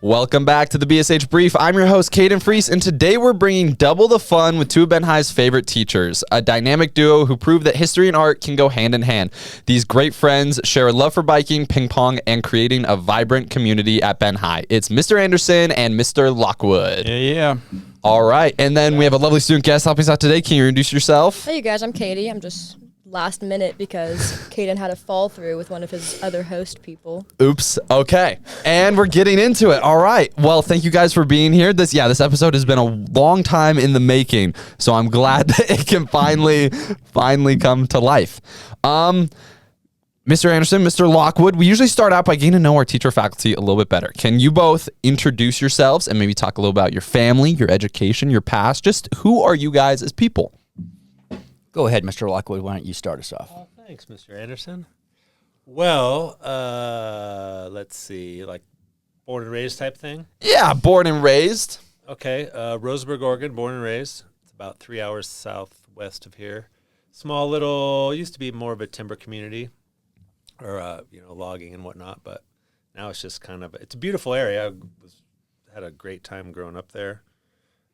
Welcome back to the BSH Brief. I'm your host, Caden Freese, and today we're bringing double the fun with two of Ben High's favorite teachers, a dynamic duo who prove that history and art can go hand in hand. These great friends share a love for biking, ping pong, and creating a vibrant community at Ben High. It's Mr. Anderson and Mr. Lockwood. Yeah. All right, and then we have a lovely student guest helping us out today. Can you introduce yourself? Hey, you guys, I'm Katie. I'm just last minute because Caden had a fall through with one of his other host people. Oops. Okay. And we're getting into it. All right. Well, thank you guys for being here. This episode has been a long time in the making, so I'm glad that it can finally come to life. Mr. Anderson, Mr. Lockwood, we usually start out by getting to know our teacher faculty a little bit better. Can you both introduce yourselves and maybe talk a little about your family, your education, your past? Just who are you guys as people? Go ahead, Mr. Lockwood. Why don't you start us off? Oh, thanks, Mr. Anderson. Well, let's see, like born and raised type thing? Yeah, born and raised. Okay, Roseburg, Oregon, born and raised. It's about 3 hours southwest of here. Small little, used to be more of a timber community or, logging and whatnot, but now it's just it's a beautiful area. I had a great time growing up there.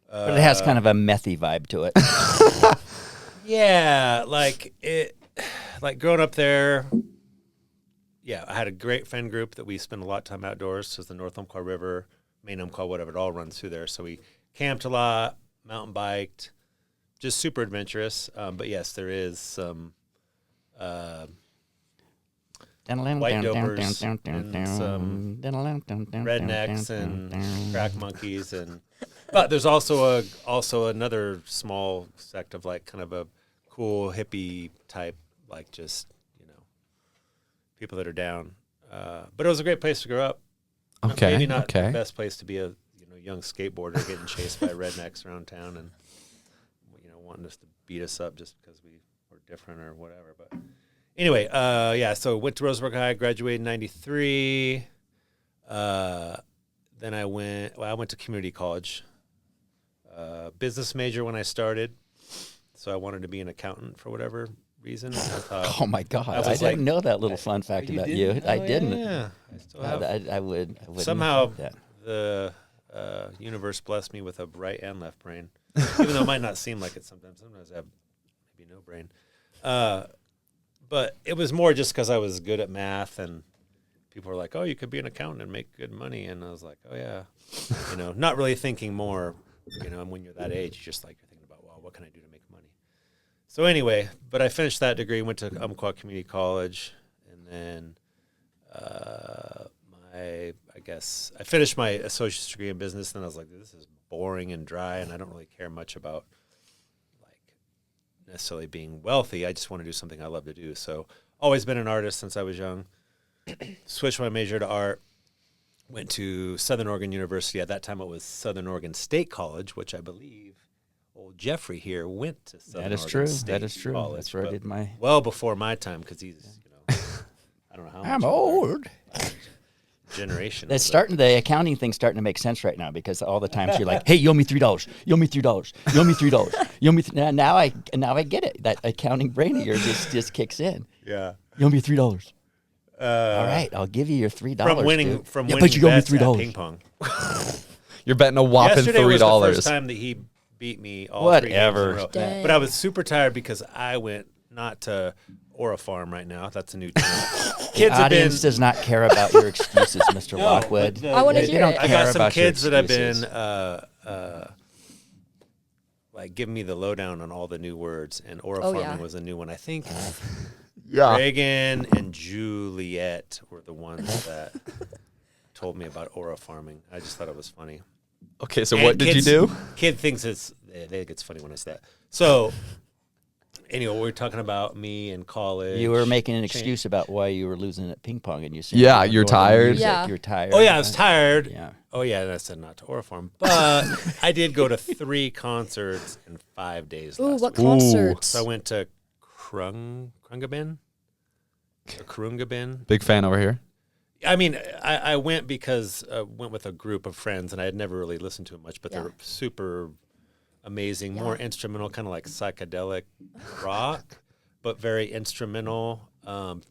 But it has kind of a methy vibe to it. Yeah, like growing up there, yeah, I had a great friend group that we spent a lot of time outdoors. So the North Umpqua River, Main Umpqua, whatever, it all runs through there. So we camped a lot, mountain biked, just super adventurous. But yes, there is some white dopers and some rednecks and crack monkeys but there's also another small sect of like kind of a cool hippie type, like just people that are down. But it was a great place to grow up. Okay, maybe not the best place to be a young skateboarder getting chased by rednecks around town and wanting us to beat us up just because we were different or whatever. But anyway, so went to Roseburg High, graduated in 93. Then I went to community college. Business major when I started, so I wanted to be an accountant for whatever reason. I thought, oh my God! I didn't know that little fun fact about you. I didn't. Yeah, I still have. I would Somehow that. The universe blessed me with a right and left brain, even though it might not seem like it sometimes. Sometimes I have maybe no brain. But it was more just because I was good at math, and people were like, "Oh, you could be an accountant and make good money," and I was like, "Oh yeah," not really thinking more. And when you're that age, you're thinking about, well, what can I do to make money? So anyway, but I finished that degree, went to Umpqua Community College, and then I finished my associate's degree in business, and I was like, this is boring and dry, and I don't really care much about necessarily being wealthy. I just want to do something I love to do. So always been an artist since I was young. Switched my major to art. Went to Southern Oregon University. At that time, it was Southern Oregon State College, which I believe old Jeffrey here went to Southern Oregon State That is true. College, That's where I did my... Well before my time, because he's, I don't know how much. I'm old. Generation. The accounting thing's starting to make sense right now because all the times you're like, hey, you owe me $3. You owe me $3. You owe me $3. You owe me now I get it. That accounting brain of yours just kicks in. Yeah. You owe me $3. All right, I'll give you your $3. From winning, dude. winning but you owe me bets at $3. ping pong. You're betting a whopping Yesterday was $3. the first time that he beat me all Whatever. 3 games in a row. Dang. But I was super tired because I went not to Aura Farm right now. That's a new team. The audience does not care about your excuses, Mr. Lockwood. I want to hear it. I got some kids that have been giving me the lowdown on all the new words, and Aura Farming was a new one. I think Reagan and Juliet were the ones that told me about Aura Farming. I just thought it was funny. Okay, so what did you do? Kid thinks they think it's funny when I say that. So anyway, we were talking about me in college. You were making an excuse about why you were losing at ping pong, and you said, you're tired. Yeah, you're tired. Oh yeah, I was tired. Yeah. Oh yeah, and I said not to Aura Farm, but I did go to 3 concerts in 5 days. Ooh, last what week. concerts? So I went to Krungabin. Big fan over here. I mean, I went because I went with a group of friends, and I had never really listened to it much, but they're super amazing, more instrumental, kind of like psychedelic rock, but very instrumental,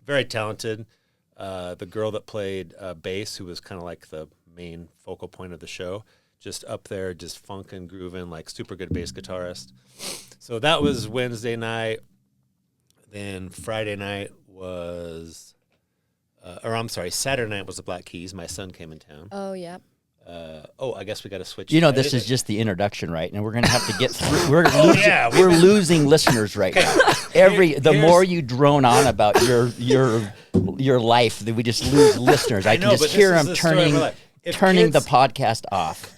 very talented. The girl that played bass, who was kind of like the main focal point of the show. Just up there, just funkin', grooving, like super good bass guitarist. So that was Wednesday night. Then Friday night was, Saturday night was the Black Keys. My son came in town. Oh, yeah. I guess we got to switch. You know, to this editing. is just the introduction, right? And we're going to have to get through. We're yeah, losing listeners right now. The more you drone on about your life, that we just lose listeners. I can know, just but hear this is them the story of my life. If turning the kids- podcast off.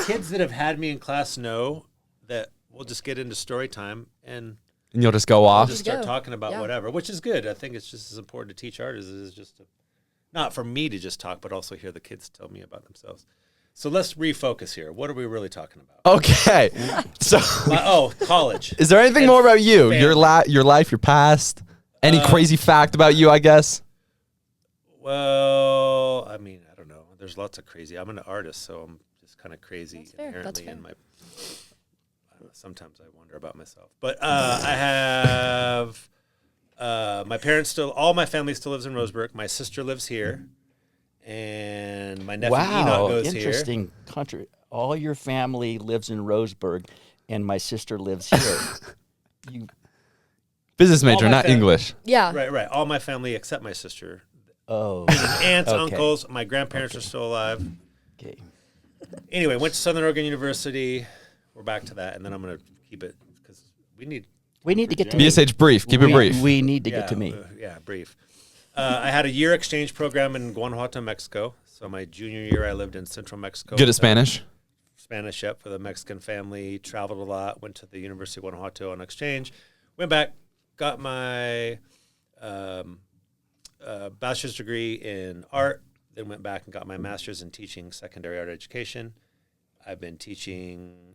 Kids that have had me in class know that we'll just get into story time and And you'll just go we'll off. just start go. talking about Yeah. whatever, which is good. I think it's just as important to teach artists as just to, not for me to just talk, but also hear the kids tell me about themselves. So let's refocus here. What are we really talking about? Okay. So, College. is there anything And more about you? family. Your life, your past? Any crazy fact about you, I guess? Well, I mean, I don't know. There's lots of crazy. I'm an artist, so I'm just kind of crazy That's fair. inherently That's in my. I don't know, sometimes I wonder about myself, but I have my parents still. All my family still lives in Roseburg. My sister lives here, and my nephew Enoch Wow, goes interesting country. All your family lives in Roseburg, and my sister lives here. You Business major, my not fam- English. Yeah. here. Right. All my family except my sister. oh Aunts, Okay. uncles, my grandparents are still alive. okay. Anyway, went to Southern Oregon University. We're back to that, and then I'm going to keep it because we need. We need to get to me. BSH brief. Keep it brief. We need to get to me. Brief. I had a year exchange program in Guanajuato, Mexico. So my junior year, I lived in central Mexico. Good at with Spanish. Spanish, yep, for the Mexican family. Traveled a lot. Went to the University of Guanajuato on exchange. Went back, got my bachelor's degree in art. Then went back and got my master's in teaching secondary art education. I've been teaching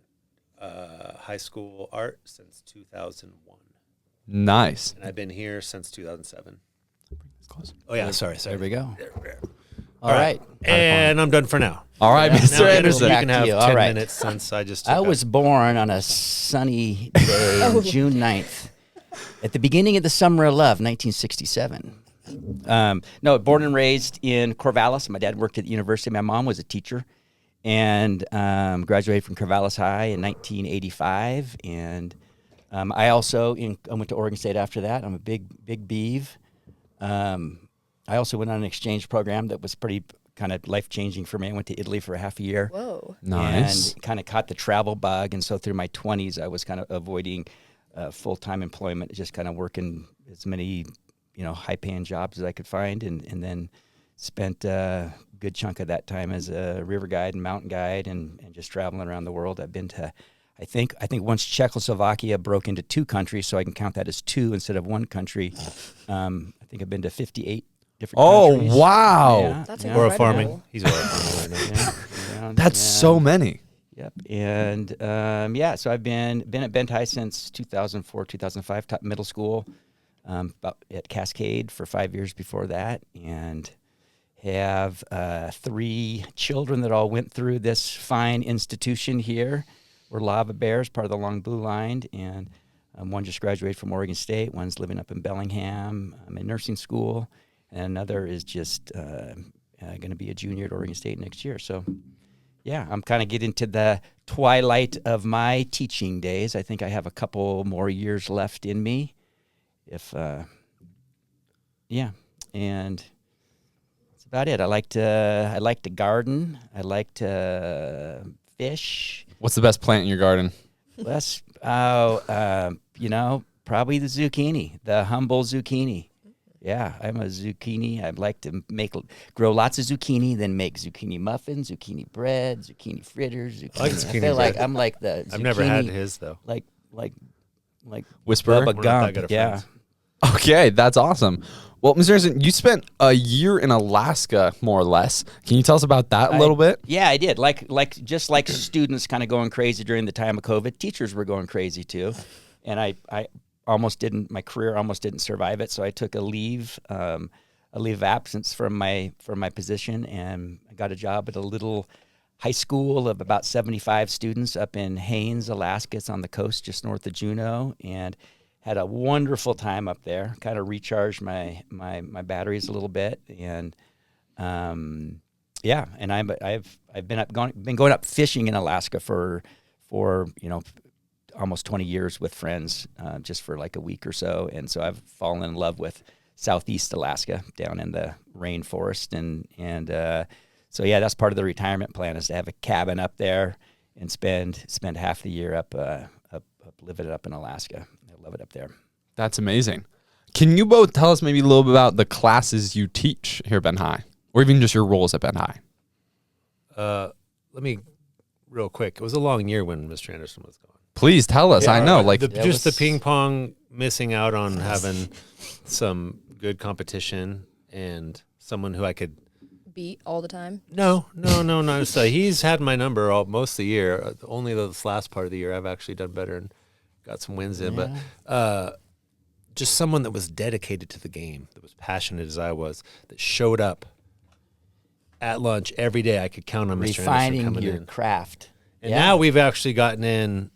high school art since 2001. Nice. And I've been here since 2007. Close. Oh, yeah, sorry. There we go. There. All right. And I'm done for now. All right, Yeah. Mr. Now, Anderson. you Back can to have you. 10 All right. minutes since I just I took was born on a sunny day on June 9th at the beginning of the summer of love, 1967. No, born and raised in Corvallis. My dad worked at the university. My mom was a teacher and graduated from Corvallis High in 1985. And I also I went to Oregon State after that. I'm a big beeve. I also went on an exchange program that was pretty kind of life-changing for me. I went to Italy for a half a year. Whoa. Nice. And kind of caught the travel bug. And so through my 20s, I was kind of avoiding full-time employment, just kind of working as many, high-paying jobs as I could find, and then spent a good chunk of that time as a river guide and mountain guide and just traveling around the world. I've been to, I think once Czechoslovakia broke into two countries, so I can count that as two instead of one country. I think I've been to 58 different countries. Oh, wow. Yeah, That's yeah. Or incredible. farming. He's oral farming right now. Yeah, That's yeah. so many. Yep. And so I've been at Bentai since 2004, 2005, taught middle school about at Cascade for 5 years before that, and have 3 children that all went through this fine institution here. We're Lava Bears, part of the Long Blue Line, and one just graduated from Oregon State. One's living up in Bellingham in nursing school, and another is just going to be a junior at Oregon State next year. So, yeah, I'm kind of getting to the twilight of my teaching days. I think I have a couple more years left in me. And that's about it. I like to garden. I like to fish. What's the best plant in your garden? Probably the zucchini, the humble zucchini. Yeah, I'm a zucchini. I'd like to grow lots of zucchini, then make zucchini muffins, zucchini bread, zucchini fritters. Zucchini. I like zucchini feel like bread. I'm like the zucchini, I've never had his, though. like Whisperer? Bubba We're not that Gump. good of Yeah. friends. Okay, that's awesome. Well, Mr. Anderson, you spent a year in Alaska, more or less. Can you tell us about that a little bit? Yeah, I did. Just like students kind of going crazy during the time of COVID, teachers were going crazy too. And I my career almost didn't survive it. So I took a leave of absence from my position, and I got a job at a little high school of about 75 students up in Haines, Alaska. It's on the coast just north of Juneau, and had a wonderful time up there. Kind of recharged my batteries a little bit, and Yeah, and I've been going up fishing in Alaska for almost 20 years with friends, just for like a week or so, and so I've fallen in love with Southeast Alaska down in the rainforest, and so yeah, that's part of the retirement plan is to have a cabin up there and spend half the year up living up in Alaska. I love it up there. That's amazing. Can you both tell us maybe a little bit about the classes you teach here at Ben High, or even just your roles at Ben High? Let me real quick. It was a long year when Mr. Anderson was gone. Please tell us. I know, like the ping pong, missing out on having some good competition and someone who I could Beat all the time. No, not necessarily. He's had my number most of the year. Only this last part of the year I've actually done better and got some wins in. But just someone that was dedicated to the game, that was passionate as I was, that showed up at lunch every day. I could count on Mr. Anderson Refining coming your in. craft. And now we've actually gotten in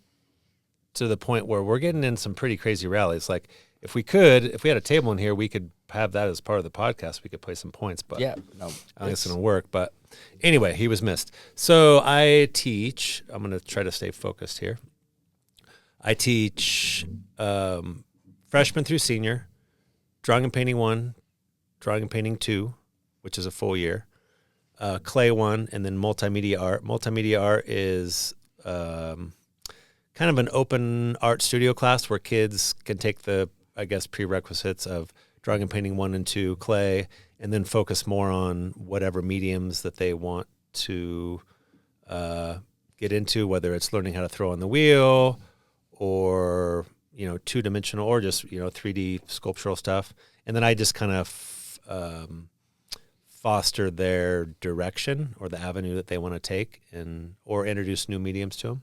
to the point where we're getting in some pretty crazy rallies. Like if we had a table in here, we could have that as part of the podcast. We could play some points, but no, I don't think it's going to work. But anyway, he was missed. So I teach. I'm going to try to stay focused here. I teach freshman through senior, drawing and painting 1, drawing and painting 2, which is a full year, clay 1, and then multimedia art. Multimedia art is kind of an open art studio class where kids can take the, I guess, prerequisites of drawing and painting 1 and 2, clay, and then focus more on whatever mediums that they want to get into, whether it's learning how to throw on the wheel or, 2-dimensional or just, 3D sculptural stuff. And then I just kind of foster their direction or the avenue that they want to take or introduce new mediums to them.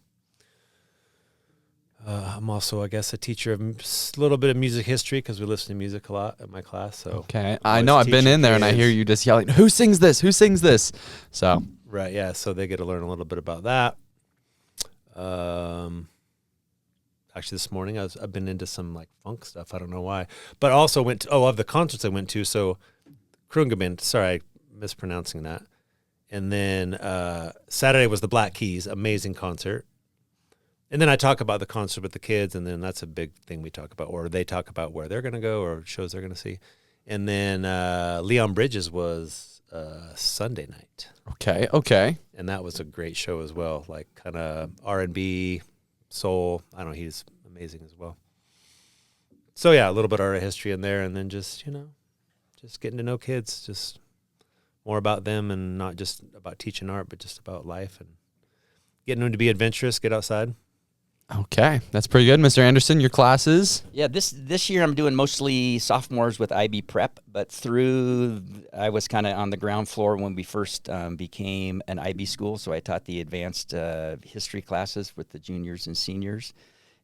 I'm also, I guess, a teacher of a little bit of music history because we listen to music a lot in my class. So okay, I know I've been in there and I hear you just yelling, "Who sings this? Who sings this?" So right, yeah. So they get to learn a little bit about that. Actually, this morning I've been into some like funk stuff. I don't know why, but also went to, of the concerts I went to. So Krungeband, sorry, I'm mispronouncing that. And then Saturday was the Black Keys, amazing concert. And then I talk about the concert with the kids, and then that's a big thing we talk about, or they talk about where they're going to go or shows they're going to see. And then Leon Bridges was Sunday night. Okay. And that was a great show as well, like kind of R&B, soul. I don't know, he's amazing as well. So yeah, a little bit of art history in there, and then just getting to know kids, just more about them and not just about teaching art, but just about life and getting them to be adventurous, get outside. Okay, that's pretty good. Mr. Anderson, your classes? Yeah, this year I'm doing mostly sophomores with IB Prep, but I was kind of on the ground floor when we first became an IB school, so I taught the advanced history classes with the juniors and seniors.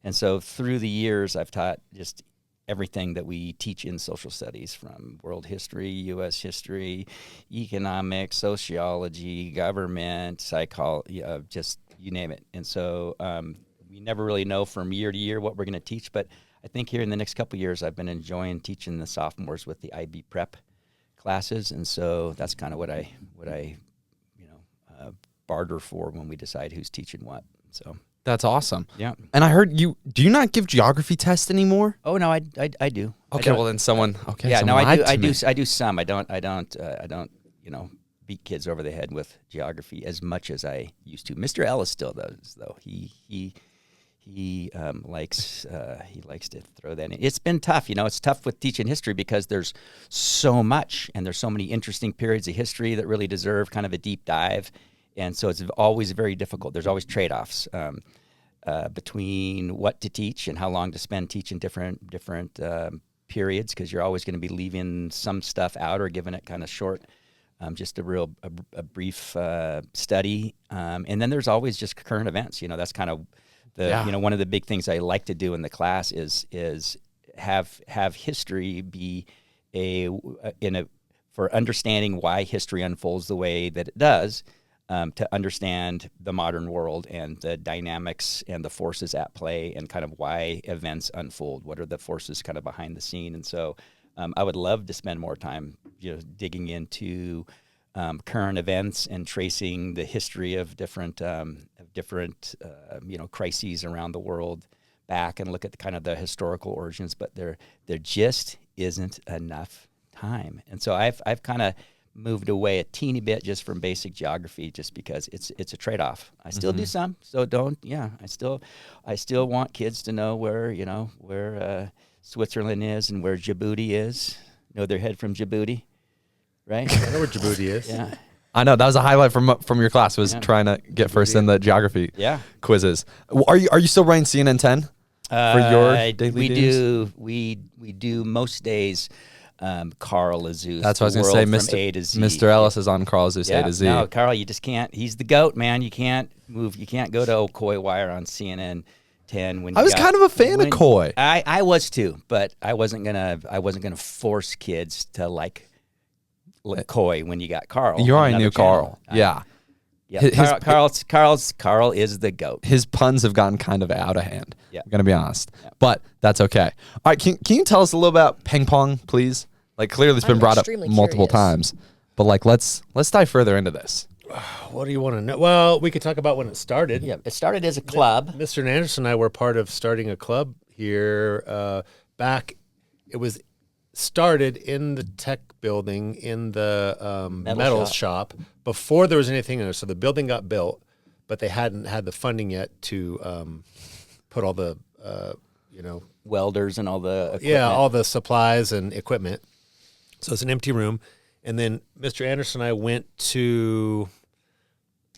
And so through the years, I've taught just everything that we teach in social studies, from world history, U.S. history, economics, sociology, government, psychology, just you name it. And so we never really know from year to year what we're going to teach, but I think here in the next couple of years, I've been enjoying teaching the sophomores with the IB Prep classes, and so that's kind of what I barter for when we decide who's teaching what. So that's awesome. Yeah. And I heard do you not give geography tests anymore? Oh no, I do. Okay, well then someone. Okay, yeah, someone no, lied I to me. do some. I don't beat kids over the head with geography as much as I used to. Mr. Ellis still does, though. He likes to throw that in. It's been tough, It's tough with teaching history because there's so much, and there's so many interesting periods of history that really deserve kind of a deep dive, and so it's always very difficult. There's always trade-offs between what to teach and how long to spend teaching different periods, because you're always going to be leaving some stuff out or giving it kind of short. Just a brief study, and then there's always just current events. That's kind of one of the big things I like to do in the class is have history be for understanding why history unfolds the way that it does, to understand the modern world and the dynamics and the forces at play and kind of why events unfold. What are the forces kind of behind the scene? And so I would love to spend more time, digging into current events and tracing the history of different crises around the world back and look at the historical origins. But there just isn't enough time, and so I've kind of moved away a teeny bit just from basic geography, just because it's a trade-off. I still do some, so I still want kids to know where Switzerland is and where Djibouti is. Know their head from Djibouti, right? I know where Djibouti is. Yeah. I know that was a highlight from your class, was trying to get first in the geography quizzes. Are you still running CNN 10 for your daily games? We do most days. Carl Azus. That's what I was going to say. Mr. Ellis is on Carl Azus A to Z. No, Carl, you just can't. He's the GOAT, man. You can't move. You can't go to Coy Wire on CNN 10 when I was kind of a fan of Coy. I was too, but I wasn't gonna force kids to like Coy when you got Carl. You already knew Carl. Yeah. Yeah. Carl is the GOAT. His puns have gotten kind of out of hand. Yeah. I'm gonna be honest, but that's okay. All right, can you tell us a little about ping pong, please? Like, clearly it's been brought up multiple times, but like let's dive further into this. What do you want to know? Well, we could talk about when it started. Yeah, it started as a club. Mr. Anderson and I were part of starting a club here back. It was started in the tech building in the metal shop before there was anything in there. So the building got built, but they hadn't had the funding yet to put all the welders and all the equipment. Yeah, all the supplies and equipment. So it's an empty room. And then Mr. Anderson and I went to,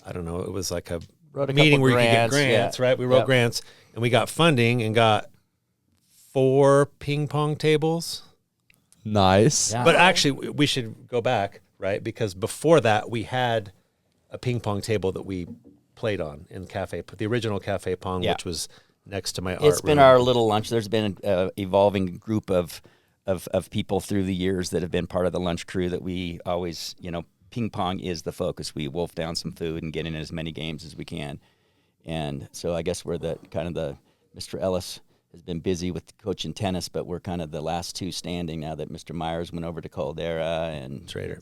I don't know, it was like a meeting where you could get grants, right? We wrote grants, and we got funding and got 4 ping pong tables. Nice. Yeah. But actually, we should go back, right? Because before that, we had a ping pong table that we played on in the original Cafe Pong, which was next to my art room. It's been our little lunch. There's been an evolving group of people through the years that have been part of the lunch crew that we always, ping pong is the focus. We wolf down some food and get in as many games as we can. And so I guess we're Mr. Ellis has been busy with coaching tennis, but we're kind of the last two standing now that Mr. Myers went over to Caldera and Trader.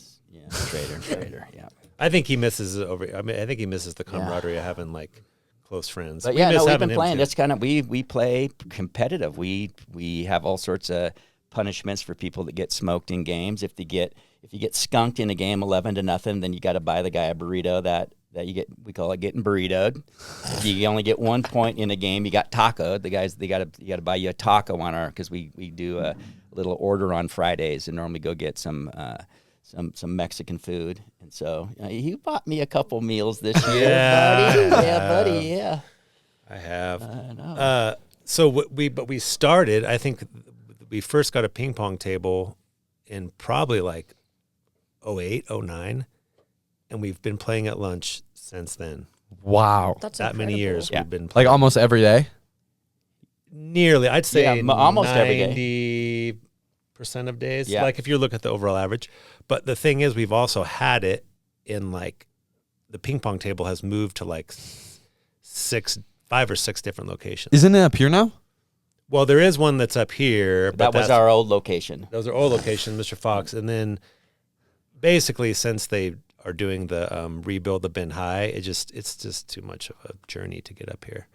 Trader, yeah. I think he misses the camaraderie of having like close friends. But we've been playing. That's kind of we play competitive. We have all sorts of punishments for people that get smoked in games. If you get skunked in a game 11-0, then you got to buy the guy a burrito that you get. We call it getting burritoed. If you only get 1 point in a game, you got tacoed. The guys you got to buy you a taco on because we do a little order on Fridays and normally go get some Mexican food. And so you bought me a couple meals this year, buddy. Yeah. I have. I know. So we started. I think we first got a ping pong table in probably like 2008, 2009, and we've been playing at lunch since then. Wow, That's that many years we've been playing. Like almost every day. Nearly, I'd say almost every day. 90% of days. Yeah. Like if you look at the overall average. But the thing is, we've also had it in like the ping pong table has moved to like 5 or 6 different locations. Isn't it up here now? Well, there is one that's up here. That was our old location. Those are old locations, Mr. Fox. And then basically since they are doing the rebuild of Ben High, it's just too much of a journey to get up here.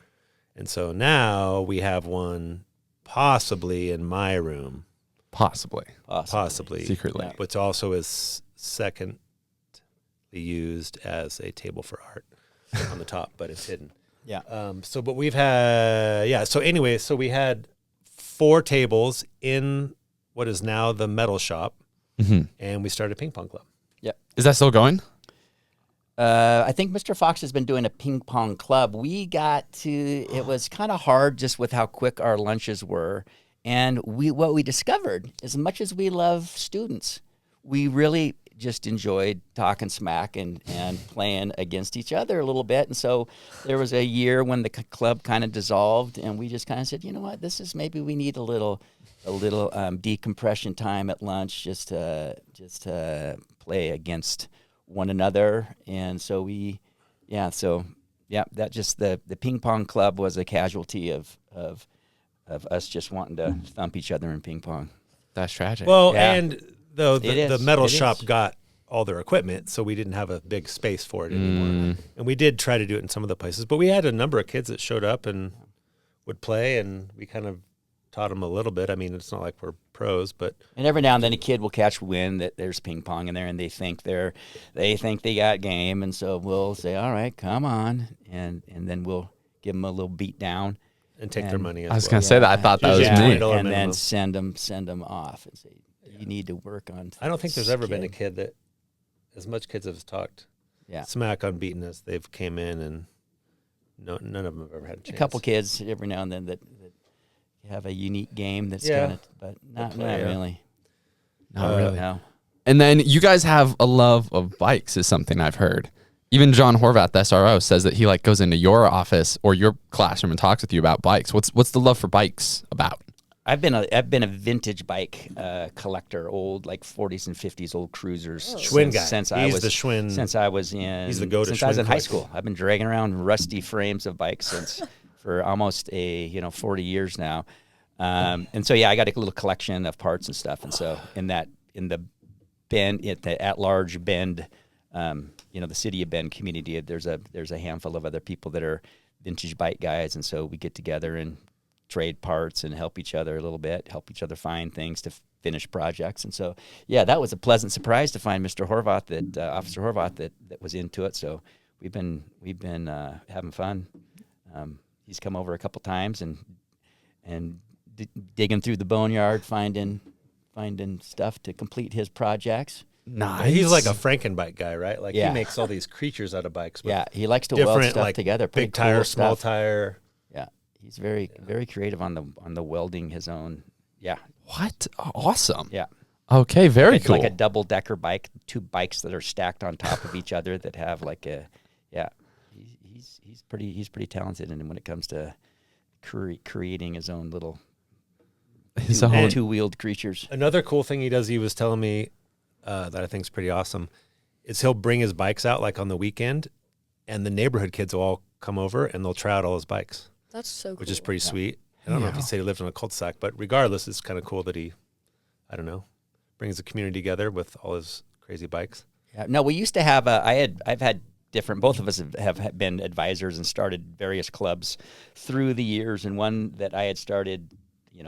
And so now we have one possibly in my room. Possibly. Secretly. Which also is secondly used as a table for art on the top, but it's hidden. Yeah. But we've had, so we had 4 tables in what is now the metal shop, and we started a ping pong club. Yeah. Is that still going? I think Mr. Fox has been doing a ping pong club. It was kind of hard just with how quick our lunches were. And what we discovered, as much as we love students, we really just enjoyed talking smack and playing against each other a little bit. And so there was a year when the club kind of dissolved, and we just kind of said, you know what, maybe we need a little decompression time at lunch just to play against one another. And so the ping pong club was a casualty of us just wanting to thump each other in ping pong. That's tragic. Well, and though the metal shop got all their equipment, so we didn't have a big space for it anymore. And we did try to do it in some of the places, but we had a number of kids that showed up and would play, and we kind of taught them a little bit. I mean, it's not like we're pros, but And every now and then a kid will catch wind that there's ping pong in there, and they think they got game, and so we'll say, all right, come on, and then we'll give them a little beat down. and take their money as I was well. going to say that. I thought that was Yeah. me. $20 And then minimum. send them off and say, you need to work on. I don't think there's ever been a kid. kid that, as much kids have talked Yeah. smack on beating us, they've came in and none of them have ever had a A chance. couple kids every now and then that have a unique game that's Yeah. kind of, but not play, yeah. really. Not really. No. And then you guys have a love of bikes, is something I've heard. Even John Horvath, the SRO, says that he like goes into your office or your classroom and talks with you about bikes. What's the love for bikes about? I've been a vintage bike collector, old like 40s and 50s old cruisers. Schwinn guy. Since He's I was the Schwinn. Since I was in He's the go-to since I was Schwinn in high collector. school. I've been dragging around rusty frames of bikes since for almost 40 years now. And so yeah, I got a little collection of parts and stuff. And so in the Bend at large Bend, the city of Bend community, there's a handful of other people that are vintage bike guys, and so we get together and trade parts and help each other a little bit, help each other find things to finish projects. And so, yeah, that was a pleasant surprise to find Mr. Horvath, Officer Horvath, that was into it. So we've been having fun. He's come over a couple times and digging through the boneyard, finding stuff to complete his projects. Nice. He's like a Frankenbike guy, right? Like Yeah. he makes all these creatures out of bikes. With Yeah, he likes to weld different, stuff like together. Pretty big tire, cool small stuff. tire. Yeah, he's very creative on the welding his own. Yeah, What? Awesome. yeah. Okay, very It's cool. like a double decker bike, two bikes that are stacked on top of each other that have like a, yeah. He's pretty talented, and when it comes to creating his own little His own- two-wheeled creatures. Another cool thing he does, he was telling me that I think is pretty awesome, is he'll bring his bikes out like on the weekend, and the neighborhood kids will all come over and they'll try out all his bikes, That's so cool. which is pretty sweet. I don't know if he said he lived in a cul-de-sac, but regardless, it's kind of cool that he, I don't know, brings the community together with all his crazy bikes. Yeah. No, we used to have I've had different, both of us have been advisors and started various clubs through the years, and one that I had started,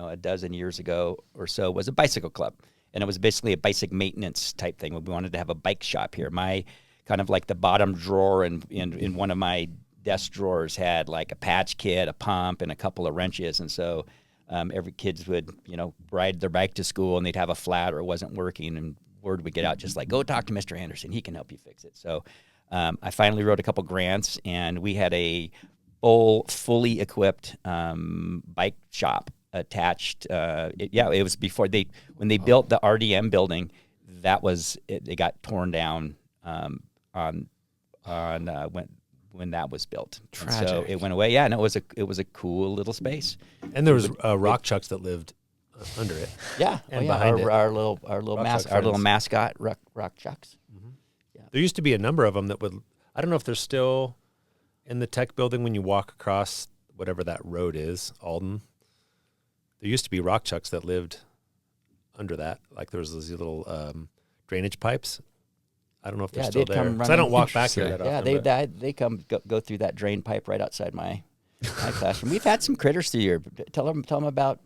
a dozen years ago or so was a bicycle club. And it was basically a basic maintenance type thing. We wanted to have a bike shop here. My kind of like the bottom drawer in one of my desk drawers had like a patch kit, a pump, and a couple of wrenches. And so every kids would, ride their bike to school, and they'd have a flat or it wasn't working, and word would get out just like, go talk to Mr. Anderson. He can help you fix it. So I finally wrote a couple grants, and we had a fully equipped bike shop attached. It was before when they built the RDM building. That was it. They got torn down when that was built. And so Tragic. it went away. Yeah, and it was a cool little space. And there was rock chucks that lived under it. Yeah, And behind it. our little Rock Chuck friends. mascot rock chucks. There used to be a number of them that would, I don't know if they're still in the tech building when you walk across whatever that road is, Alden. There used to be rock chucks that lived under that. Like there was these little drainage pipes. I don't know if they're still they'd there. come 'Cause I don't running. walk back here that Yeah, often. they come go through that drain pipe right outside my classroom. We've had some critters through here. Tell them about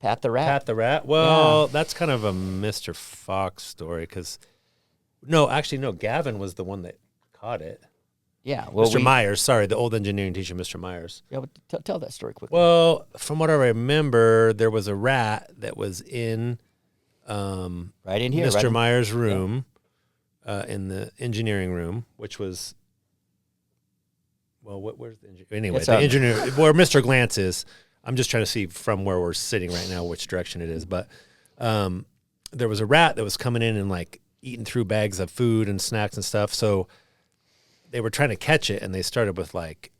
Pat the Rat. Pat the Rat? Well, that's kind of a Mr. Fox story because, no, Gavin was the one that caught it. Yeah, well, Mr. Myers, sorry, the old engineering teacher, Mr. Myers. Yeah, but tell that story quickly. Well, from what I remember, there was a rat that was in right in here, Mr. right Myers' room, in the engineering room, which was, well, where's the engineer? Anyway, It's the on- engineer, where Mr. Glantz is. I'm just trying to see from where we're sitting right now which direction it is. But there was a rat that was coming in and like eating through bags of food and snacks and stuff. So they were trying to catch it, and they started with like,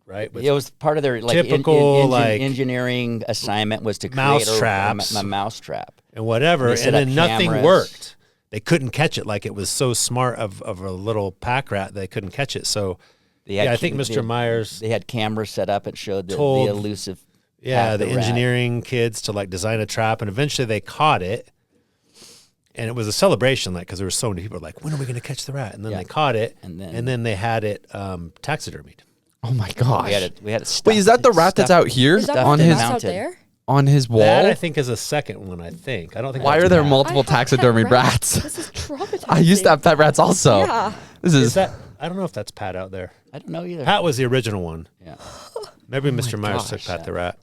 right? With It was part of their typical, like, engineering assignment was to create mouse a traps. mouse trap. and whatever, They and set then up nothing cameras. worked. They couldn't catch it. Like it was so smart of a little pack rat, they couldn't catch it. So They had I think Mr. Myers They had cameras set up and showed the told- elusive. yeah, Pat the rat. engineering kids to like design a trap, and eventually they caught it. And it was a celebration, like, because there were so many people like, when are we going to catch the rat? And then they caught it, and then they had it taxidermied. Oh my gosh. We had it stuffed. Wait, is that the rat that's out here Is that on the his rat's out there? on his wall? That I think is a second one. I think. I don't think. Why that's are there a rat. multiple I have pet taxidermied rats? This is traumatizing. I used to have pet rats also. Yeah. This Is is that? I don't know if that's Pat out there. I don't know either. Pat was the original one. Yeah. Maybe Mr. Myers took gosh. Pat the rat.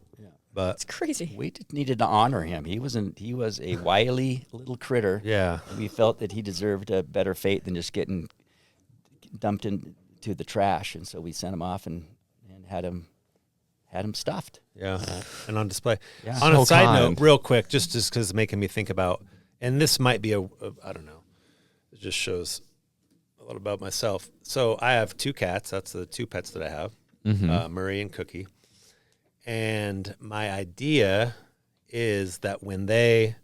But It's crazy. We just needed to honor him. He was a wily little critter. yeah, We felt that he deserved a better fate than just getting dumped into the trash, and so we sent him off and had him stuffed. yeah, and on display. Yeah. On a So side kind. note, real quick, just because it's making me think about, and this might be I don't know, it just shows a lot about myself. So I have 2 cats. That's the 2 pets that I have, Murray and Cookie. And my idea is that when they're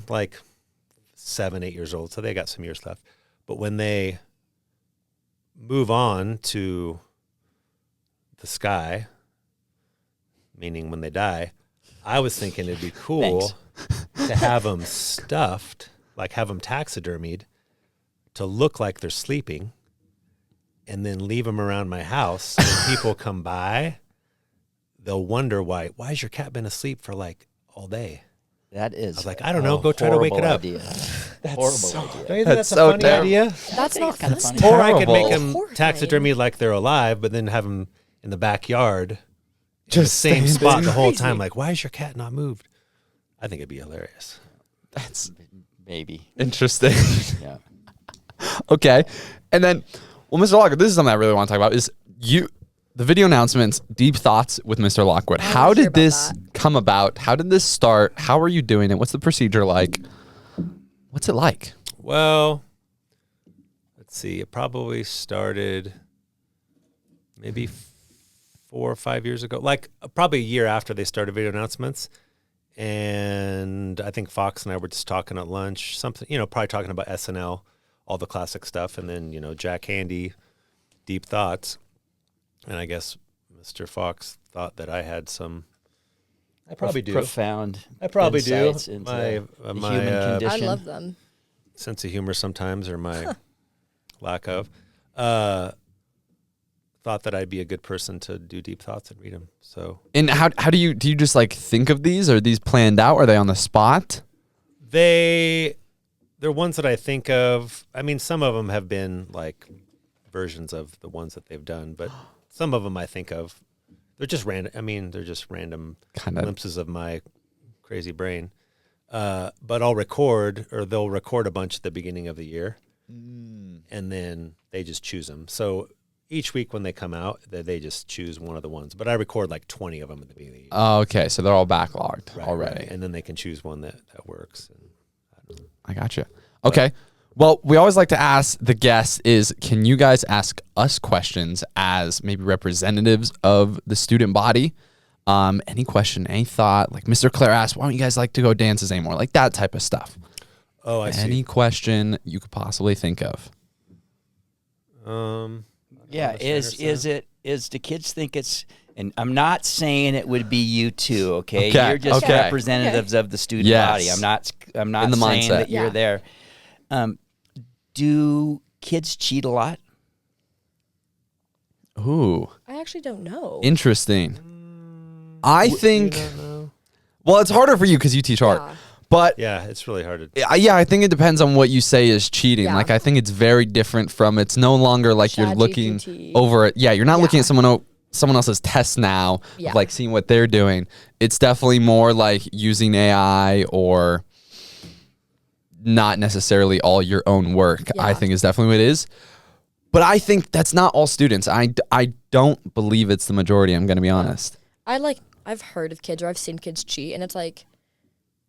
like 7, 8 years old, so they got some years left. But when they move on to the sky, meaning when they die, I was thinking it'd be cool to have them stuffed, like have them taxidermied to look like they're sleeping, and then leave them around my house. So when people come by, they'll wonder why's your cat been asleep for like all day? That is. I was like, I don't know, go try to wake it up. Idea. Horrible idea. Don't you think That's that's a so funny terrible. idea? That's not kinda fun. funny. Or I could make Terrible. them Horrifying. taxidermy like they're alive, but then have them in the backyard, in the Just same standing. spot the whole Crazy. time. Like, why is your cat not moved? I think it'd be hilarious. That's Maybe. interesting. Yeah. Okay. And then, well, Mr. Lockwood, this is something I really want to talk about is the video announcements, Deep Thoughts with Mr. Lockwood. I How wanna hear did about this that. come about? How did this start? How are you doing it? What's the procedure like? What's it like? Well, let's see. It probably started maybe 4 or 5 years ago, like probably a year after they started video announcements. And I think Fox and I were just talking at lunch, something, probably talking about SNL, all the classic stuff. And then, Jack Handy, Deep Thoughts. And I guess Mr. Fox thought that I had some. I probably do. Profound. I probably do. insights into My the my human I condition. love them. sense of humor sometimes, or my lack of. Thought that I'd be a good person to do Deep Thoughts and read them. So And how do you just like think of these? Are these planned out? Are they on the spot? they're ones that I think of. I mean, some of them have been like versions of the ones that they've done, but some of them I think of. They're just random. I mean, they're just random Kind of. glimpses of my crazy brain. But I'll record, or they'll record a bunch at the beginning of the year, and then they just choose them. So each week when they come out, they just choose one of the ones. But I record like 20 of them at the beginning of the year. Oh, okay, so they're all backlogged Right, already. right. And then they can choose one that works. And I gotcha. Okay. Well, we always like to ask the guests is, can you guys ask us questions as maybe representatives of the student body? Any question, any thought, like Mr. Claire asked, why don't you guys like to go dances anymore? Like that type of stuff. Oh, I Any see. question you could possibly think of. Yeah, is the kids think it's, and I'm not saying it would be you two, okay? Okay, You're just okay. representatives of the student Yes. body. I'm not In the saying mindset. that you're Yeah. there. Do kids cheat a lot? Ooh, I actually don't know. interesting. I think, well, it's harder for you because you teach art. Yeah. But Yeah, it's really hard to. yeah, I think it depends on what you say is cheating. Yeah. Like, I think it's very different from, it's no longer like you're looking ChatGPT. over it. Yeah, you're not looking Yeah. at someone else's tests now, Yeah. of like seeing what they're doing. It's definitely more like using AI or not necessarily all your own work. I Yeah. think is definitely what it is. But I think that's not all students. I don't believe it's the majority, I'm going to be honest. I've heard of kids or I've seen kids cheat, and it's like,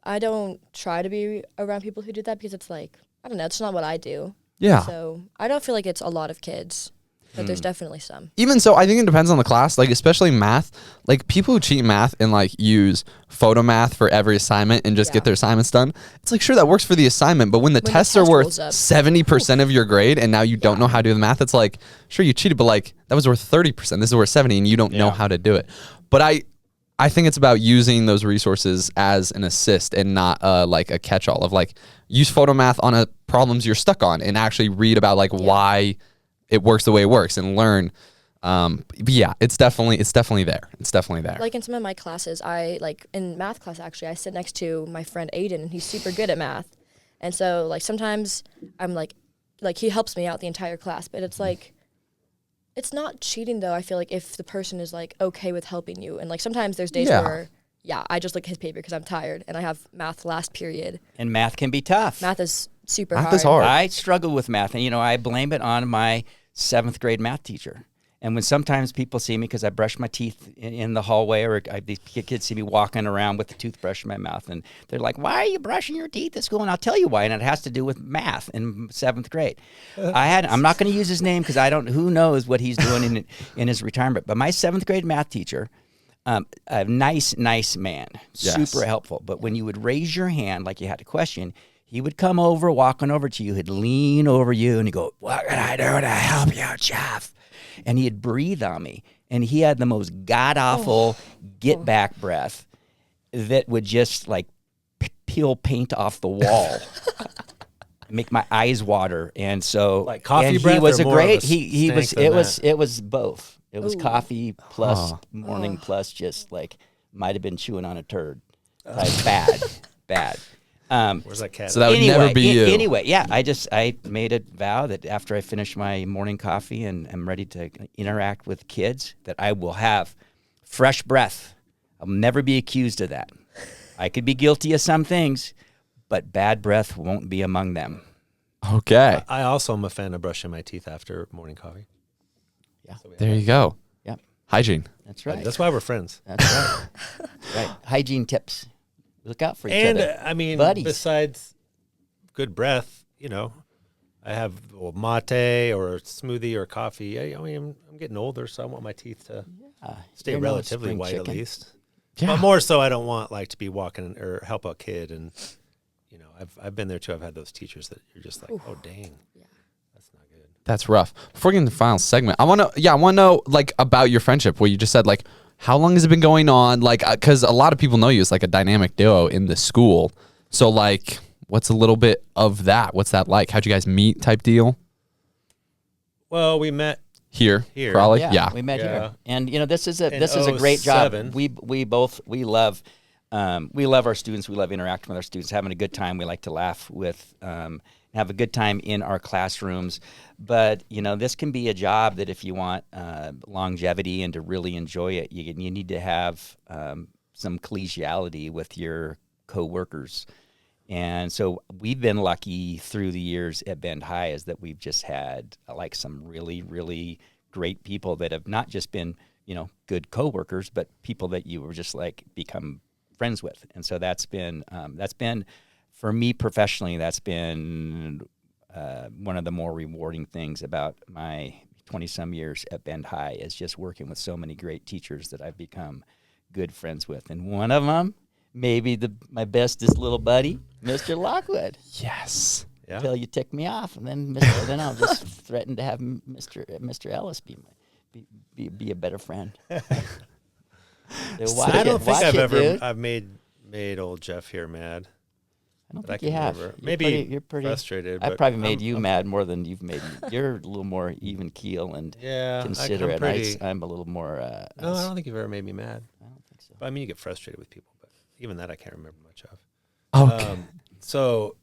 I don't try to be around people who do that because it's like, I don't know, it's not what I do. Yeah. So I don't feel like it's a lot of kids, but there's definitely some. Even so, I think it depends on the class, like especially math. Like people who cheat math and like use photo math for every assignment and just get Yeah. their assignments done. It's like, sure, that works for the assignment, but when the When the tests are test worth rolls up. 70% of your grade and now you don't know how to do the math, it's like, sure, you cheated, but like that was worth 30%. This is worth 70 and you don't know Yeah. how to do it. But I think it's about using those resources as an assist and not like a catch-all of like use photomath on a problems you're stuck on and actually read about like why it works the way it works and learn. But yeah, it's definitely there. It's definitely there. Like in some of my classes, in math class actually, I sit next to my friend Aiden, and he's super good at math. And so like sometimes I'm like he helps me out the entire class, but it's like, it's not cheating though. I feel like if the person is like okay with helping you, and like sometimes there's days where I just look at his paper because I'm tired and I have math last period. And math can be tough. Math is super Math hard. is hard. I struggle with math, and I blame it on my 7th grade math teacher. And when sometimes people see me because I brush my teeth in the hallway, or these kids see me walking around with the toothbrush in my mouth, and they're like, "Why are you brushing your teeth at school?" And I'll tell you why, and it has to do with math in 7th grade. I'm not going to use his name because who knows what he's doing in his retirement. But my 7th grade math teacher, a nice man, super helpful. But when you would raise your hand like you had a question, he would come over, walking over to you, he'd lean over you, and he'd go, "What can I do to help you, Jeff?" And he'd breathe on me, and he had the most god-awful get-back breath that would just, like, peel paint off the wall, make my eyes water. And so, Like coffee and breath he was or a more of great. a He was. stank than that? It was both. It was Ooh. coffee plus morning plus just like might have been chewing on a turd. Like, bad. Where's that cat? So that would never be you. Anyway, yeah, I made a vow that after I finish my morning coffee and I'm ready to interact with kids, that I will have fresh breath. I'll never be accused of that. I could be guilty of some things, but bad breath won't be among them. Okay. I also am a fan of brushing my teeth after morning coffee. Yeah, There you go. Yep, Hygiene. that's right. That's why we're friends. That's right. Right. Hygiene tips. Look out for each And other. I mean, Buddies. besides good breath, I have mate or a smoothie or coffee. I mean, I'm getting older, so I want my teeth to stay you're no relatively spring white chicken. at least. Yeah. But more so, I don't want to be walking or help a kid. And I've been there too. I've had those teachers that you're just like, oh dang, that's not good. That's rough. Before we get into the final segment, I want to know like about your friendship. What you just said, like how long has it been going on? Like, because a lot of people know you as like a dynamic duo in the school. So like, what's a little bit of that? What's that like? How'd you guys meet? Type deal. Well, we met Here, Here. probably. Yeah, we met here, and this is a great job. 07. We love our students. We love interacting with our students, having a good time. We like to laugh with, have a good time in our classrooms. But this can be a job that if you want longevity and to really enjoy it, you need to have some collegiality with your coworkers. And so we've been lucky through the years at Bend High is that we've just had like some really, really great people that have not just been, good coworkers, but people that you were just like become friends with. And so that's been for me professionally, that's been one of the more rewarding things about my 20-some years at Bend High is just working with so many great teachers that I've become good friends with. And one of them, maybe my bestest little buddy, Mr. Lockwood. Yes. Yeah. Until you tick me off, and then I'll just threaten to have Mr. Ellis be a better friend. So I don't think I've ever dude. I've made old Jeff here mad. I don't But I think you can have. remember. You're Maybe you're pretty frustrated. I but probably made I'm- you I'm- mad more than you've made me. You're a little more even keel and Yeah, considerate. pretty, I'm a little more. no, I don't think you've ever made me mad. I don't think so. But I mean, you get frustrated with people, but even that I can't remember much of. Okay. So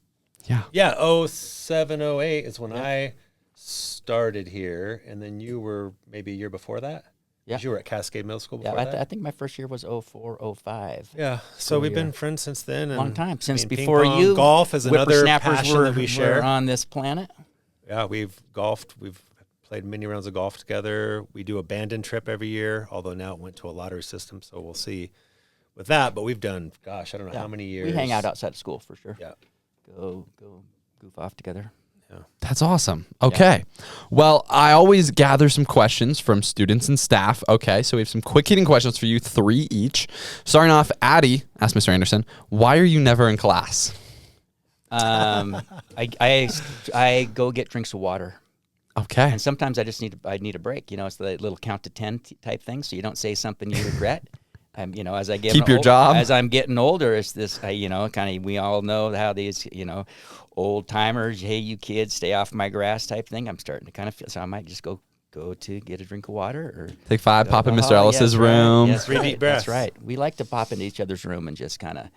Yeah. yeah, 07, 08 is when I started here, and then you were maybe a year before that. Yeah. 'Cause you were at Cascade Middle School Yeah, before that. I think my first year was 04, 05. Yeah, so Cool we've been year. friends since then. And, Long time since ping before pong, you. golf is another Whippersnappers passion were, that we share. were on this planet. Yeah, we've golfed. We've played many rounds of golf together. We do a banding trip every year, although now it went to a lottery system, so we'll see with that. But we've done, gosh, I don't know how many years. We hang out outside of school for sure. Yeah. Go goof off together. That's awesome. Okay. Well, I always gather some questions from students and staff. Okay, so we have some quick hitting questions for you, 3 each. Starting off, Addie asked Mr. Anderson, why are you never in class? I go get drinks of water, Okay. and sometimes I need a break. It's the little count to 10 type thing, so you don't say something you regret. I'm, as I get Keep your job. as I'm getting older, it's this, kind of, we all know how these, old timers, hey, you kids, stay off my grass type thing. I'm starting to kind of feel, so I might just go to get a drink of water or Take 5, pop in Mr. Oh, Ellis's yes, right. room. Yes, Three right. deep That's breaths. right. We like to pop into each other's room and just kind of,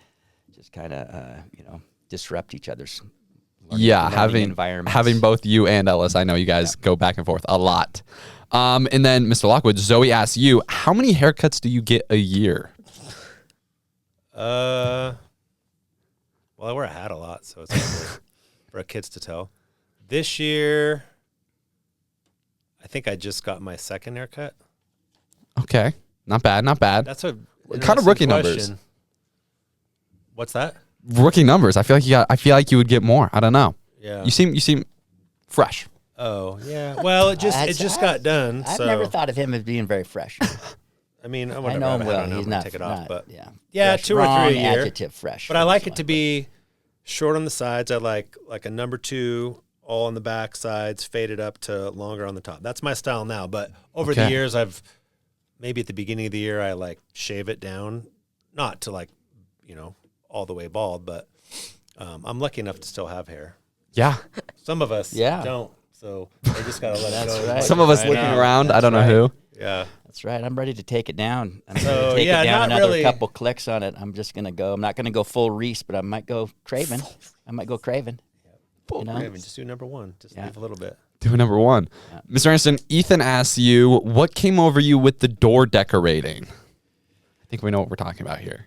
disrupt each other's learning environments. having both you and Ellis, I know you guys go back and forth a lot. And then Mr. Lockwood, Zoe asks you, how many haircuts do you get a year? Well, I wear a hat a lot, so it's hard for kids to tell. This year, I think I just got my second haircut. Okay, not bad. That's a kind of rookie numbers. question. What's that? Rookie numbers. I feel like you would get more. I don't know. Yeah. You seem fresh. Oh, yeah. Well, it just got done. I've so never thought of him as being very fresh. I mean, I I want to know him grab a well. hat. He's I'm not take it off, but yeah, yeah, 2 or 3 Wrong a year. adjective, fresh. But I like it to be short on the sides. I like a number 2, all on the back sides, faded up to longer on the top. That's my style now. But over the Okay. years, maybe at the beginning of the year, I like shave it down, not to like, all the way bald, but I'm lucky enough to still have hair. Yeah. Some of us Yeah. don't, so I just gotta let it go. right. Some of us I looking know. around. I That's don't know right. who. Yeah. That's right. I'm ready to take it down. I'm So, going to take yeah, it down not another really- couple clicks on it. I'm just going to go. I'm not going to go full Reese, but I might go Craven. I might go Craven. You know? Maybe just do number 1. Just Yeah. leave a little bit. Do number 1. Yeah. Mr. Anderson, Ethan asks you, what came over you with the door decorating? I think we know what we're talking about here.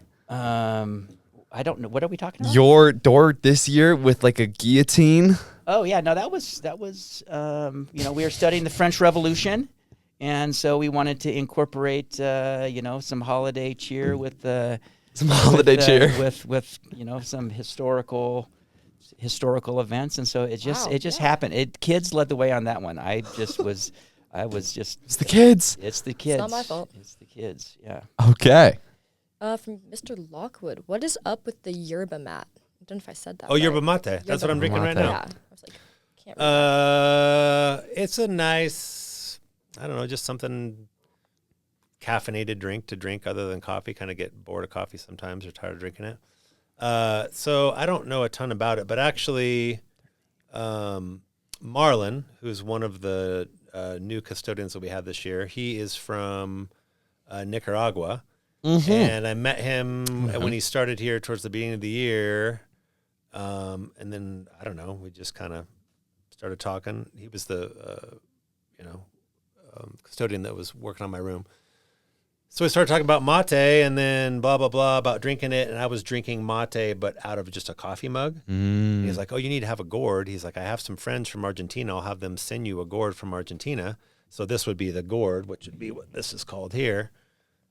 I don't know. What are we talking about? Your door this year with like a guillotine. Oh yeah, no, that was we were studying the French Revolution, and so we wanted to incorporate some holiday cheer with Some holiday cheer. with some historical events, and so it just Wow, happened. Kids led the way on that one. I was just It's the kids. it's the kids. not my fault. It's the kids. Yeah. Okay. From Mr. Lockwood, what is up with the yerba mat? I don't know if I said that. Oh, right. yerba mate. That's what I'm drinking right mate. now. Yeah. I was like, can't read It's a nice, I don't know, just something caffeinated drink to drink other than coffee. Kind of get bored of coffee sometimes or tired of drinking it. So I don't know a ton about it, but actually, Marlon, who's one of the new custodians that we have this year, he is from Nicaragua. And I met him when he started here towards the beginning of the year. And then, I don't know, we just kind of started talking. He was the, custodian that was working on my room. So we started talking about mate and then blah, blah, blah about drinking it. And I was drinking mate, but out of just a coffee mug. And he's like, oh, you need to have a gourd. He's like, I have some friends from Argentina. I'll have them send you a gourd from Argentina. So this would be the gourd, which would be what this is called here.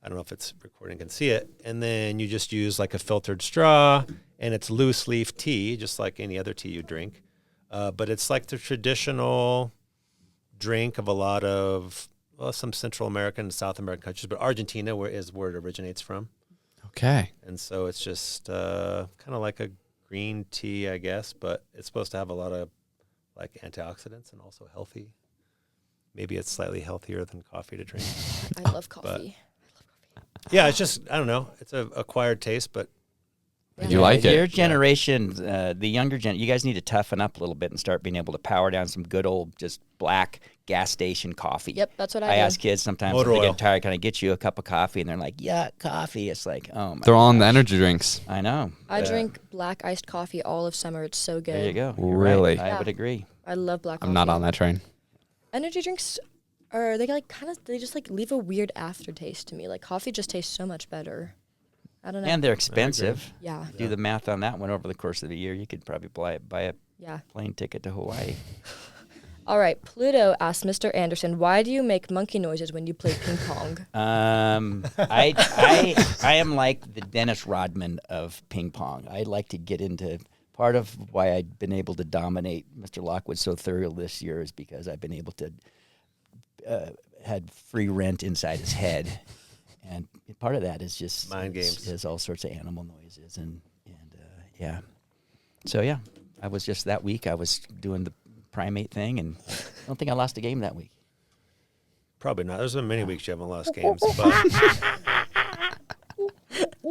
I don't know if it's recording, can see it. And then you just use like a filtered straw, and it's loose leaf tea, just like any other tea you drink. But it's like the traditional drink of a lot of, some Central American and South American countries, but Argentina is where it originates from. Okay. And so it's just kind of like a green tea, I guess, but it's supposed to have a lot of like antioxidants and also healthy. Maybe it's slightly healthier than coffee to drink. I love coffee. Yeah, it's just, I don't know. It's an acquired taste, but You like it? Your generation, the younger gen, you guys need to toughen up a little bit and start being able to power down some good old just black gas station coffee. Yep, that's what I I do. ask kids sometimes Motor if they oil. get tired, can I get you a cup of coffee? And they're like, yeah, coffee. It's like, oh my They're all in the gosh. energy drinks. I know. I drink black iced coffee all of summer. It's so good. There you go. You're Really? Right. I Yeah. would agree. I love black coffee. I'm not on that train. Energy drinks are they just like leave a weird aftertaste to me. Like coffee just tastes so much better. I don't know. And they're expensive. yeah. Do the math on that one over the course of the year. You could probably buy a Yeah. plane ticket to Hawaii. All right. Pluto asked Mr. Anderson, why do you make monkey noises when you play ping pong? I am like the Dennis Rodman of ping pong. I like to get into part of why I've been able to dominate Mr. Lockwood so thoroughly this year is because I've been able to had free rent inside his head, and part of that is just Mind games. is all sorts of animal noises and yeah. So yeah, I was just that week I was doing the primate thing, and I don't think I lost a game that week. probably not. There's been many weeks you haven't lost games, but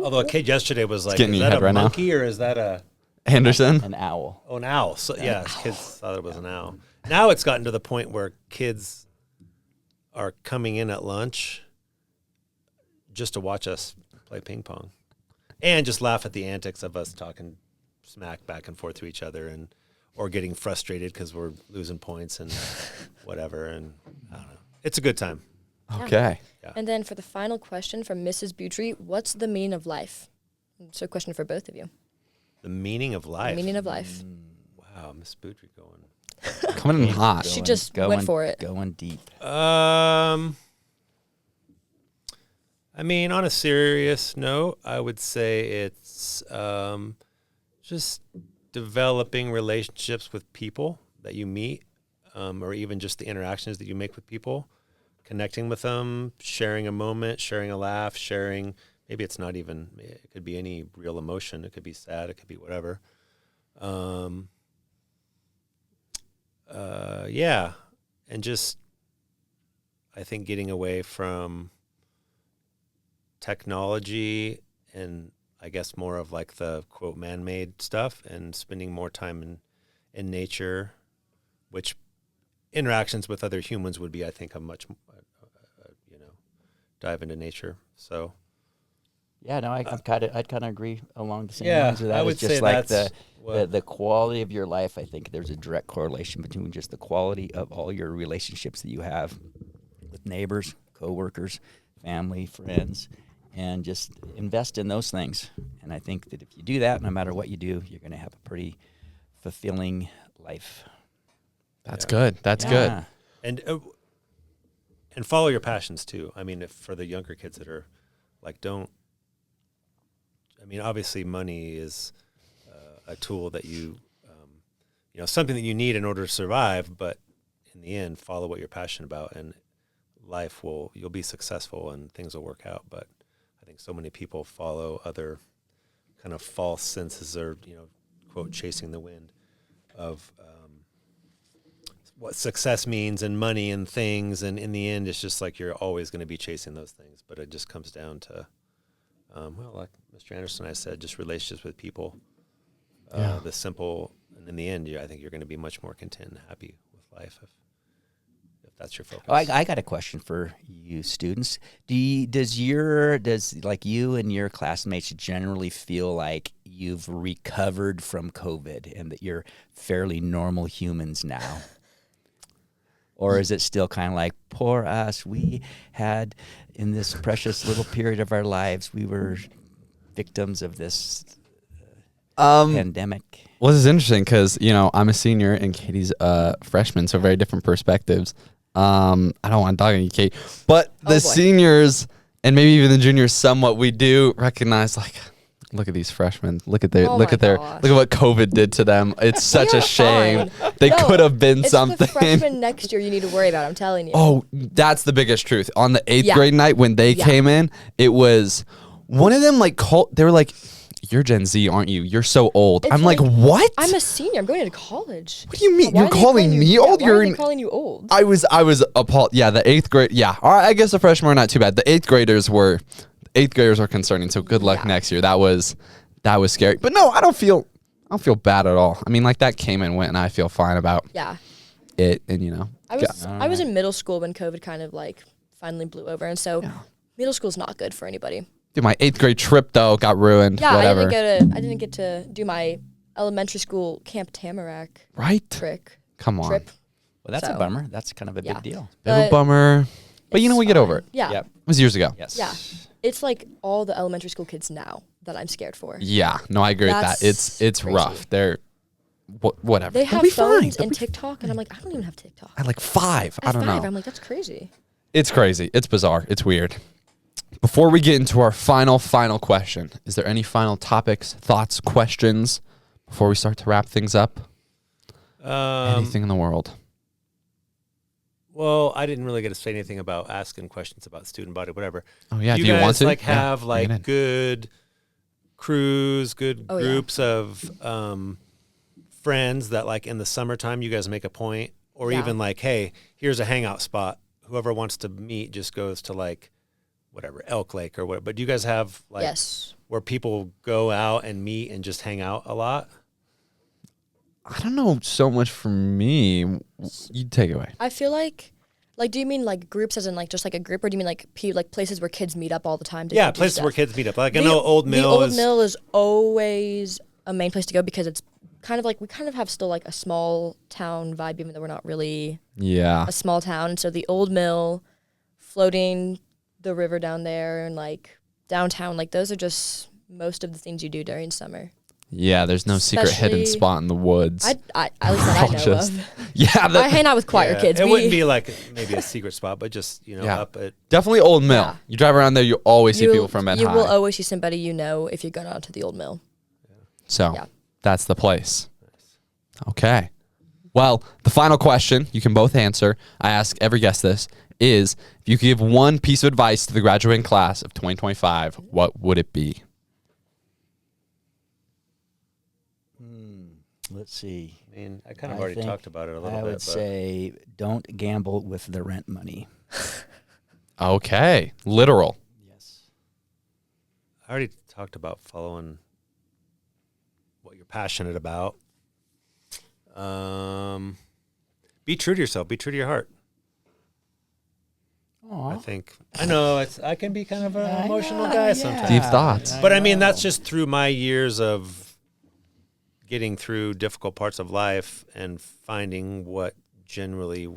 Although a kid yesterday was like, getting is in your that head a right now. monkey or is that a Anderson. An owl. an owl? So yeah, kids thought it was an owl. Now it's gotten to the point where kids are coming in at lunch just to watch us play ping pong and just laugh at the antics of us talking smack back and forth to each other or getting frustrated because we're losing points and whatever. And I don't know. It's a good time. Okay. And then for the final question from Mrs. Butry, what's the meaning of life? So a question for both of you. The meaning of life. Meaning of life. Wow, Miss Boudry going. Coming in hot. She just went for it. Going deep. I mean, on a serious note, I would say it's just developing relationships with people that you meet, or even just the interactions that you make with people, connecting with them, sharing a moment, sharing a laugh, sharing. Maybe it's not even. It could be any real emotion. It could be sad. It could be whatever. Yeah, and just I think getting away from technology and I guess more of like the quote man-made stuff and spending more time in nature, which interactions with other humans would be, I think, a much dive into nature. So Yeah, no, I'd kind of agree along the same Yeah, lines with that. I would It's just say like that's the quality of your life. I think there's a direct correlation between just the quality of all your relationships that you have with neighbors, coworkers, family, friends, and just invest in those things. And I think that if you do that, no matter what you do, you're going to have a pretty fulfilling life. That's good. That's good. And follow your passions too. I mean, if for the younger kids that are like, obviously money is a tool that something that you need in order to survive, but in the end, follow what you're passionate about and you'll be successful and things will work out. But I think so many people follow other kind of false senses or, quote, chasing the wind of what success means and money and things. And in the end, it's just like you're always going to be chasing those things. But it just comes down to, like Mr. Anderson and I said, just relationships with people. The simple, and in the end, I think you're going to be much more content and happy with life if that's your focus. Oh, I got a question for you students. Does like you and your classmates generally feel like you've recovered from COVID and that you're fairly normal humans now? Or is it still kind of like, poor us, we had in this precious little period of our lives, we were victims of this pandemic? Well, this is interesting because, I'm a senior and Katie's a freshman, so very different perspectives. I don't want to dog on you, Kate, but the seniors and maybe even the juniors somewhat, we do recognize like, look at these freshmen. Look at what COVID did to them. It's such a shame. Fine. They could have been it's something. The freshmen next year you need to worry about, I'm telling you. Oh, that's the biggest truth. On the 8th grade night when they came in, it was one of them they were like, "You're Gen Z, aren't you? You're so old." It's I'm like, "What? I'm a senior. I'm going into college." What do you mean? Why You're are they calling me old? Why are they calling you old? I was appalled. Yeah, the 8th grade. Yeah, all right, I guess the freshmen were not too bad. The 8th graders were concerning. So good luck next year. That was scary. But no, I don't feel bad at all. I mean, like that came and went, and I feel fine about it. And I was in middle school when COVID kind of like finally blew over, and so middle school's not good for anybody. Dude, my 8th grade trip though got ruined. Yeah, whatever. I didn't get to do my elementary school Camp Tamarack trick. Come on. Trip. Well, that's a bummer. That's kind of a big deal. Bit of a bummer. But we get over it. Yeah. Yep. It was years ago. Yes. Yeah. It's like all the elementary school kids now that I'm scared for. Yeah. No, I agree with that. It's crazy. rough. They're whatever. They They'll have be phones fine. and TikTok, and I'm like, I don't even have TikTok. At like 5. I don't know. I'm like, that's crazy. It's crazy. It's bizarre. It's weird. Before we get into our final question, is there any final topics, thoughts, questions before we start to wrap things up? Anything in the world? Well, I didn't really get to say anything about asking questions about student body, whatever. Oh yeah, do you guys want to? Like have like good crews, groups of friends that like in the summertime you guys make a point, or even like, hey, here's a hangout spot. Whoever wants to meet just goes to like whatever, Elk Lake or whatever. But do you guys have like Yes. where people go out and meet and just hang out a lot? I don't know so much for me. You take it away. I feel like do you mean like groups as in like just like a group, or do you mean like like places where kids meet up all the time? To Yeah, do places stuff? where kids meet up. Like I know Old Mill The Old is Mill is always a main place to go because it's kind of like we kind of have still like a small town vibe, even though we're not really Yeah. a small town. And so the Old Mill, floating the river down there, and like downtown, like those are just most of the things you do during summer. Yeah, there's no secret hidden Especially- spot in the woods. At least that I know Just- of. yeah, I hang out with choir yeah, kids. It We- wouldn't be like maybe a secret spot, but just Yeah. up at definitely Old Mill. Yeah. You drive around there, you always see people from Ben You High. will always see somebody you know if you're going out to the Old Mill. So Yeah. that's the place. Okay. Well, the final question you can both answer, I ask every guest this, is if you could give one piece of advice to the graduating class of 2025, what would it be? Let's see. I mean, I kind of I already think talked about it a little I bit. would but say don't gamble with the rent money. Okay. Literal. Yes. I already talked about following what you're passionate about. Be true to yourself. Be true to your heart. I think. I know I can be kind of an emotional guy sometimes. Deep thoughts. But I mean, that's just through my years of getting through difficult parts of life and finding what generally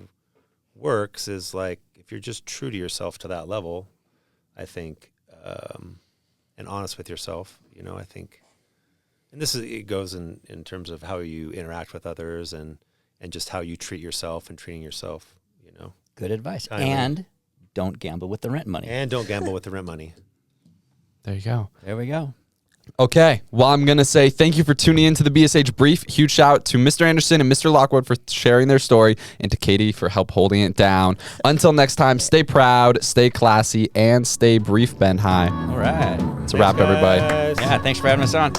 works is like if you're just true to yourself to that level, I think, and honest with yourself, I think, and it goes in terms of how you interact with others and just how you treat yourself and treating yourself, Good advice. Kindly. And don't gamble with the rent money. And don't gamble with the rent money. There you go. There we go. Okay. Well, I'm going to say thank you for tuning in to the BSH Brief. Huge shout out to Mr. Anderson and Mr. Lockwood for sharing their story and to Katie for help holding it down. Until next time, stay proud, stay classy, and stay brief, Ben High. All right. It's a wrap, everybody. Guys. Yeah, thanks for having us on.